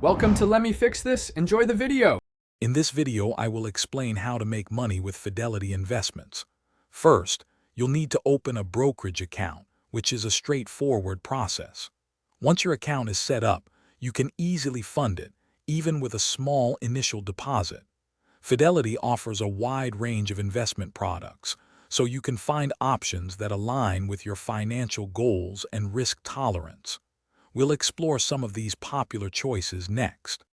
Welcome to Let Me Fix This. Enjoy the video. In this video, I will explain how to make money with Fidelity Investments. First, you'll need to open a brokerage account, which is a straightforward process. Once your account is set up, you can easily fund it, even with a small initial deposit. Fidelity offers a wide range of investment products, so you can find options that align with your financial goals and risk tolerance. We'll explore some of these popular choices next.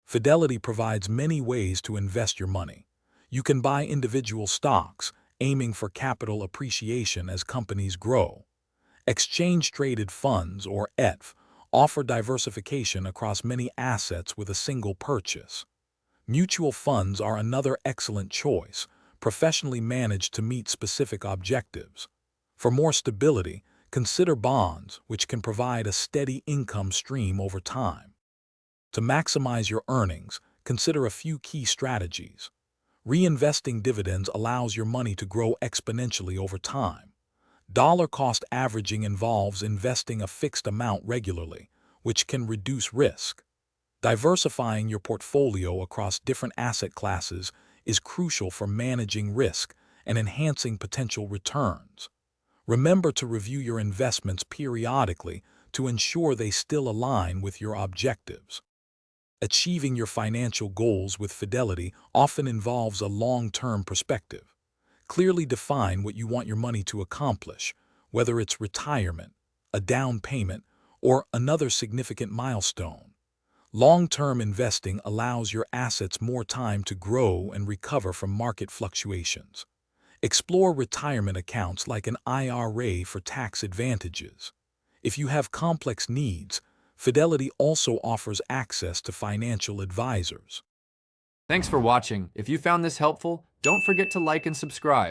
Fidelity provides many ways to invest your money. You can buy individual stocks, aiming for capital appreciation as companies grow. Exchange-traded funds, or ETF, offer diversification across many assets with a single purchase. Mutual funds are another excellent choice, professionally managed to meet specific objectives. For more stability, consider bonds, which can provide a steady income stream over time. To maximize your earnings, consider a few key strategies. Reinvesting dividends allows your money to grow exponentially over time. Dollar-cost averaging involves investing a fixed amount regularly, which can reduce risk. Diversifying your portfolio across different asset classes is crucial for managing risk and enhancing potential returns. Remember to review your investments periodically to ensure they still align with your objectives. Achieving your financial goals with Fidelity often involves a long-term perspective. Clearly define what you want your money to accomplish, whether it's retirement, a down payment, or another significant milestone. Long-term investing allows your assets more time to grow and recover from market fluctuations. Explore retirement accounts like an IRA for tax advantages. If you have complex needs, Fidelity also offers access to financial advisors. Thanks for watching. If you found this helpful, don't forget to like and subscribe.